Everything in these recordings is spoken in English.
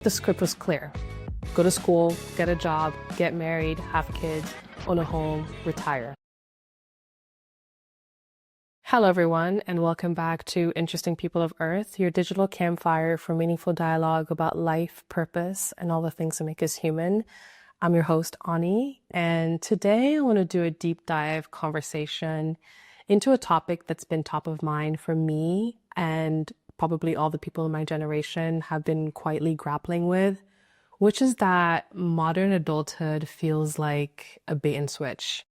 The script was clear. Go to school, get a job, get married, have kids, own a home, retire. Hello, everyone, and welcome back to Interesting People of Earth, your digital campfire for meaningful dialogue about life, purpose, and all the things that make us human. I'm your host, Onyi, and today I want to do a deep dive conversation into a topic that's been top of mind for me and probably all the people in my generation have been quietly grappling with, which is that modern adulthood feels like a bait and switch,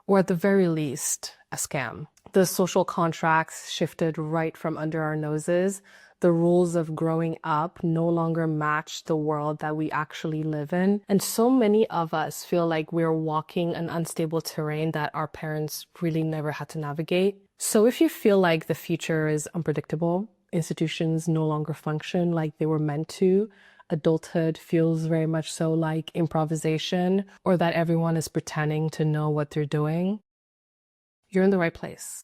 or at the very least, a scam. The social contracts shifted right from under our noses. The rules of growing up no longer match the world that we actually live in. And so many of us feel like we're walking an unstable terrain that our parents really never had to navigate. So if you feel like the future is unpredictable, institutions no longer function like they were meant to, adulthood feels very much so like improvisation, or that everyone is pretending to know what they're doing, you're in the right place.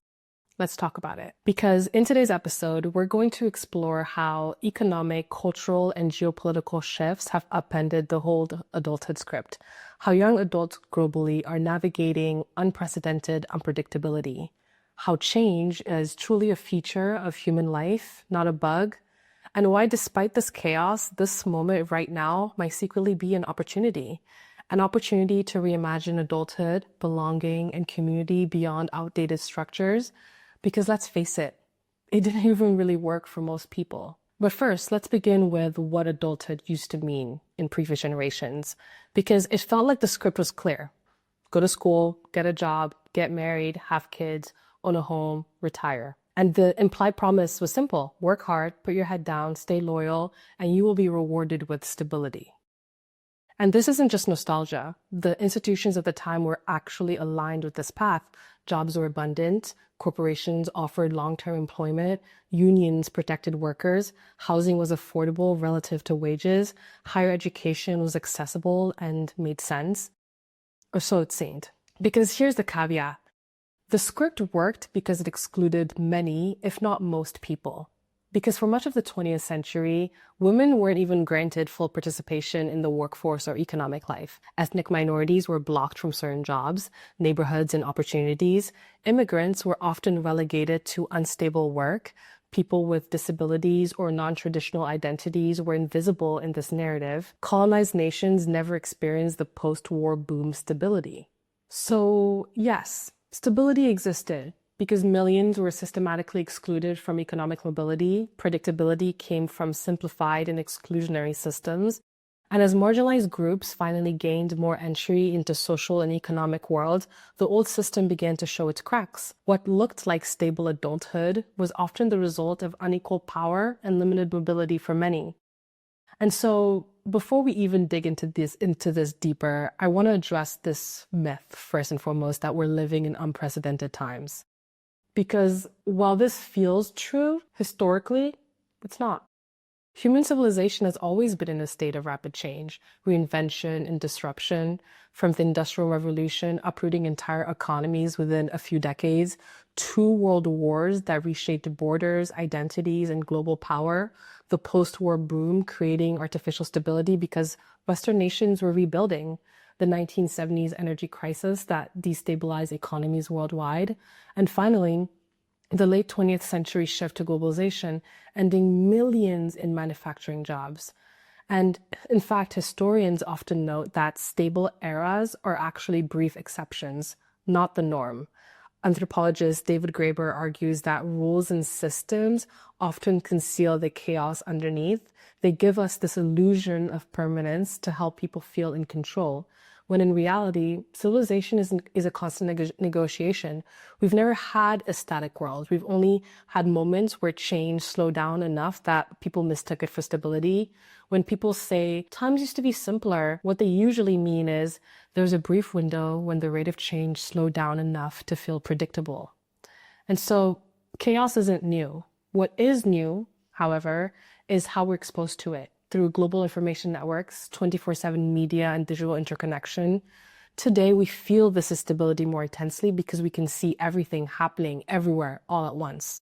Let's talk about it. Because in today's episode, we're going to explore how economic, cultural, and geopolitical shifts have upended the whole adulthood script, how young adults globally are navigating unprecedented unpredictability, how change is truly a feature of human life, not a bug, and why despite this chaos, this moment right now might secretly be an opportunity to reimagine adulthood, belonging, and community beyond outdated structures. Because let's face it didn't even really work for most people. But first, let's begin with what adulthood used to mean in previous generations, because it felt like the script was clear. Go to school, get a job, get married, have kids, own a home, retire. And the implied promise was simple: work hard, put your head down, stay loyal, and you will be rewarded with stability. And this isn't just nostalgia. The institutions of the time were actually aligned with this path. Jobs were abundant, corporations offered long-term employment, unions protected workers, housing was affordable relative to wages, higher education was accessible and made sense. Or so it seemed. Because here's the caveat. The script worked because it excluded many, if not most people. Because for much of the 20th century, women weren't even granted full participation in the workforce or economic life. Ethnic minorities were blocked from certain jobs, neighborhoods, and opportunities. Immigrants were often relegated to unstable work. People with disabilities or non-traditional identities were invisible in this narrative. Colonized nations never experienced the post-war boom stability. So, yes, stability existed. Because millions were systematically excluded from economic mobility, predictability came from simplified and exclusionary systems. And as marginalized groups finally gained more entry into social and economic world, the old system began to show its cracks. What looked like stable adulthood was often the result of unequal power and limited mobility for many. And so before we even dig into this deeper, I want to address this myth first and foremost, that we're living in unprecedented times. Because while this feels true, historically, it's not. Human civilization has always been in a state of rapid change, reinvention, and disruption, from the Industrial Revolution, uprooting entire economies within a few decades, two world wars that reshaped borders, identities, and global power, the post-war boom creating artificial stability because Western nations were rebuilding, the 1970s energy crisis that destabilized economies worldwide, and finally, the late 20th century shift to globalization, ending millions in manufacturing jobs. And in fact, historians often note that stable eras are actually brief exceptions, not the norm. Anthropologist David Graeber argues that rules and systems often conceal the chaos underneath. They give us this illusion of permanence to help people feel in control, when in reality, civilization is a constant negotiation. We've never had a static world. We've only had moments where change slowed down enough that people mistook it for stability. When people say, times used to be simpler, what they usually mean is there's a brief window when the rate of change slowed down enough to feel predictable. And so chaos isn't new. What is new, however, is how we're exposed to it. Through global information networks, 24/7 media, and digital interconnection. Today, we feel this instability more intensely because we can see everything happening everywhere all at once.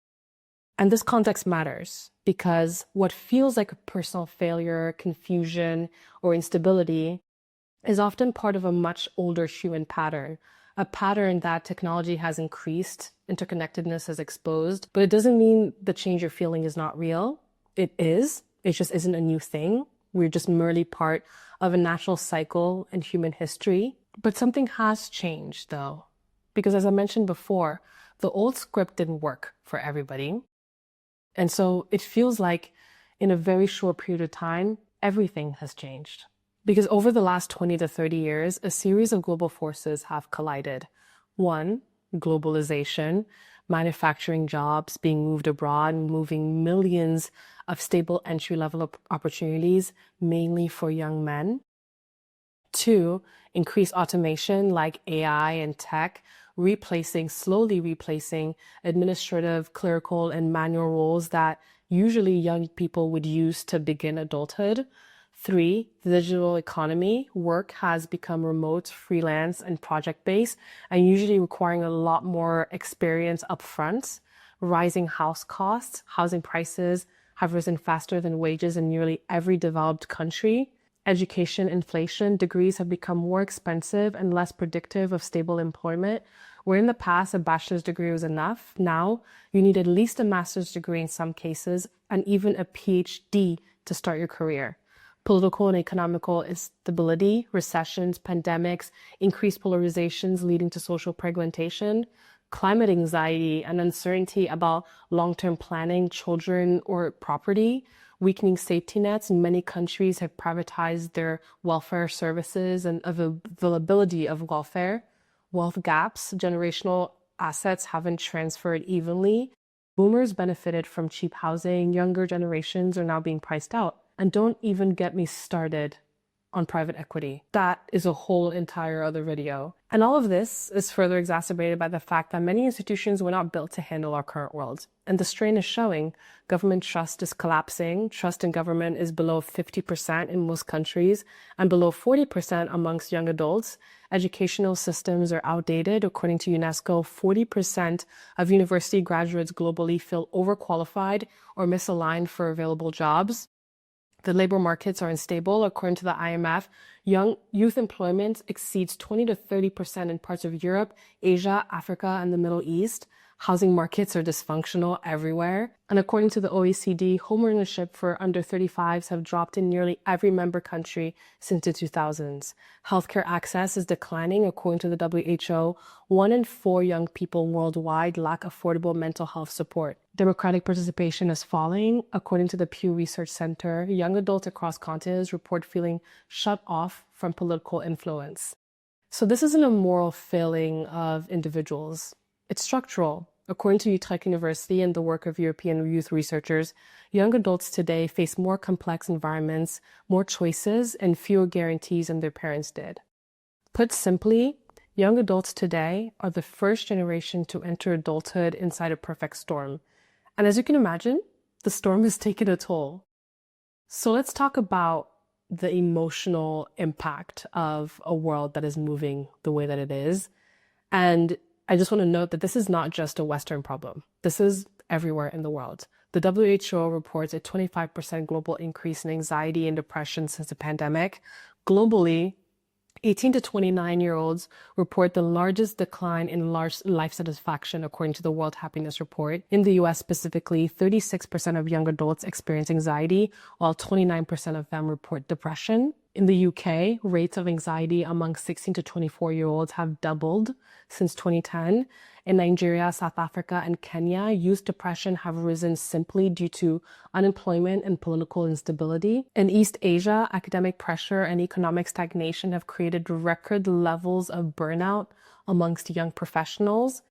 And this context matters because what feels like a personal failure, confusion, or instability is often part of a much older human pattern, a pattern that technology has increased, interconnectedness has exposed, but it doesn't mean the change you're feeling is not real. It is. It just isn't a new thing. We're just merely part of a natural cycle in human history. But something has changed, though, because as I mentioned before, the old script didn't work for everybody. And so it feels like in a very short period of time, everything has changed. Because over the last 20 to 30 years, a series of global forces have collided. One, globalization, manufacturing jobs being moved abroad, moving millions of stable entry-level opportunities, mainly for young men. Two, increased automation like AI and tech, slowly replacing administrative, clerical, and manual roles that usually young people would use to begin adulthood. Three, the digital economy. Work has become remote, freelance, and project-based, and usually requiring a lot more experience upfront. Rising house costs, housing prices have risen faster than wages in nearly every developed country. Education inflation, degrees have become more expensive and less predictive of stable employment. Where in the past a bachelor's degree was enough, now you need at least a master's degree in some cases and even a PhD to start your career. Political and economical instability, recessions, pandemics, increased polarizations leading to social fragmentation, climate anxiety and uncertainty about long-term planning, children, or property, weakening safety nets. Many countries have privatized their welfare services and availability of welfare. Wealth gaps, generational assets haven't transferred evenly. Boomers benefited from cheap housing. Younger generations are now being priced out. And don't even get me started on private equity. That is a whole entire other video. And all of this is further exacerbated by the fact that many institutions were not built to handle our current world. And the strain is showing. Government trust is collapsing. Trust in government is below 50% in most countries and below 40% amongst young adults. Educational systems are outdated. According to UNESCO, 40% of university graduates globally feel overqualified or misaligned for available jobs. The labor markets are unstable. According to the IMF, youth employment exceeds 20 to 30% in parts of Europe, Asia, Africa, and the Middle East. Housing markets are dysfunctional everywhere. And according to the OECD, homeownership for under 35s have dropped in nearly every member country since the 2000s. Healthcare access is declining. According to the WHO, 1 in 4 young people worldwide lack affordable mental health support. Democratic participation is falling. According to the Pew Research Center, young adults across continents report feeling shut off from political influence. So this isn't a moral failing of individuals. It's structural. According to Utrecht University and the work of European youth researchers, young adults today face more complex environments, more choices, and fewer guarantees than their parents did. Put simply, young adults today are the first generation to enter adulthood inside a perfect storm. And as you can imagine, the storm has taken a toll. So let's talk about the emotional impact of a world that is moving the way that it is. And I just want to note that this is not just a Western problem. This is everywhere in the world. The WHO reports a 25% global increase in anxiety and depression since the pandemic. Globally, 18 to 29-year-olds report the largest decline in life satisfaction, according to the World Happiness Report. In the US specifically, 36% of young adults experience anxiety, while 29% of them report depression. In the UK, rates of anxiety among 16 to 24-year-olds have doubled since 2010. In Nigeria, South Africa, and Kenya, youth depression have risen simply due to unemployment and political instability. In East Asia, academic pressure and economic stagnation have created record levels of burnout amongst young professionals.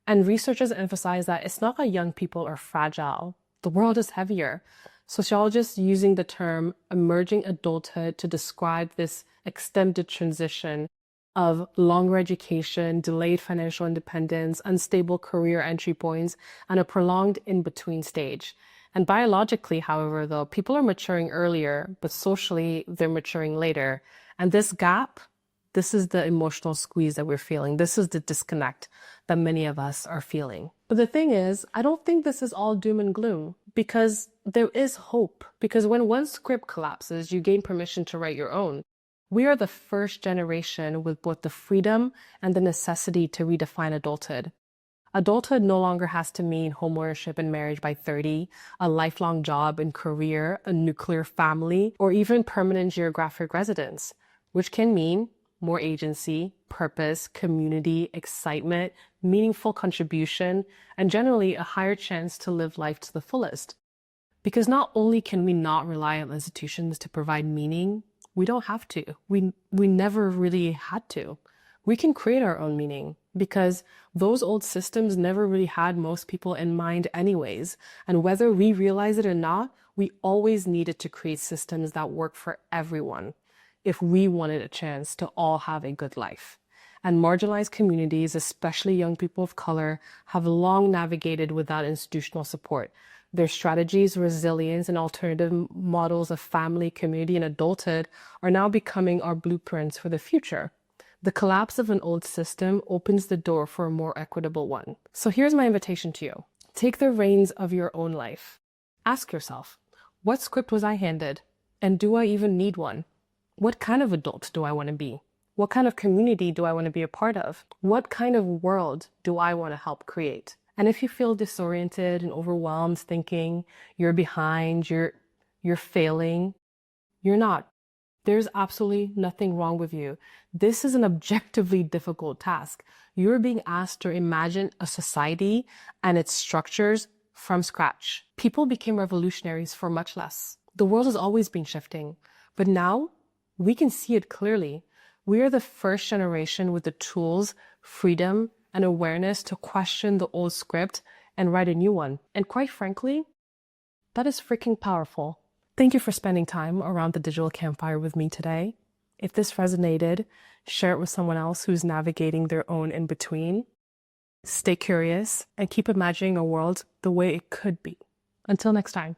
And researchers emphasize that it's not that young people are fragile. The world is heavier. Sociologists using the term emerging adulthood to describe this extended transition of longer education, delayed financial independence, unstable career entry points, and a prolonged in-between stage. And biologically, however, though, people are maturing earlier, but socially, they're maturing later. And this gap, This is the emotional squeeze that we're feeling. This is the disconnect that many of us are feeling. But the thing is, I don't think this is all doom and gloom, because there is hope. Because when one script collapses, you gain permission to write your own. We are the first generation with both the freedom and the necessity to redefine adulthood. Adulthood no longer has to mean homeownership and marriage by 30, a lifelong job and career, a nuclear family, or even permanent geographic residence, which can mean more agency, purpose, community, excitement, meaningful contribution, and generally a higher chance to live life to the fullest. Because not only can we not rely on institutions to provide meaning, we don't have to. We never really had to. We can create our own meaning, because those old systems never really had most people in mind anyways. And whether we realize it or not, we always needed to create systems that work for everyone if we wanted a chance to all have a good life. And marginalized communities, especially young people of color, have long navigated without institutional support. Their strategies, resilience, and alternative models of family, community, and adulthood are now becoming our blueprints for the future. The collapse of an old system opens the door for a more equitable one. So here's my invitation to you. Take the reins of your own life. Ask yourself, what script was I handed? And do I even need one? What kind of adult do I want to be? What kind of community do I want to be a part of? What kind of world do I want to help create? And if you feel disoriented and overwhelmed, thinking you're behind, you're failing, you're not. There's absolutely nothing wrong with you. This is an objectively difficult task. You're being asked to imagine a society and its structures from scratch. People became revolutionaries for much less. The world has always been shifting, but now we can see it clearly. We are the first generation with the tools, freedom, and awareness to question the old script and write a new one. And quite frankly, that is freaking powerful. Thank you for spending time around the digital campfire with me today. If this resonated, share it with someone else who's navigating their own in-between. Stay curious and keep imagining a world the way it could be. Until next time.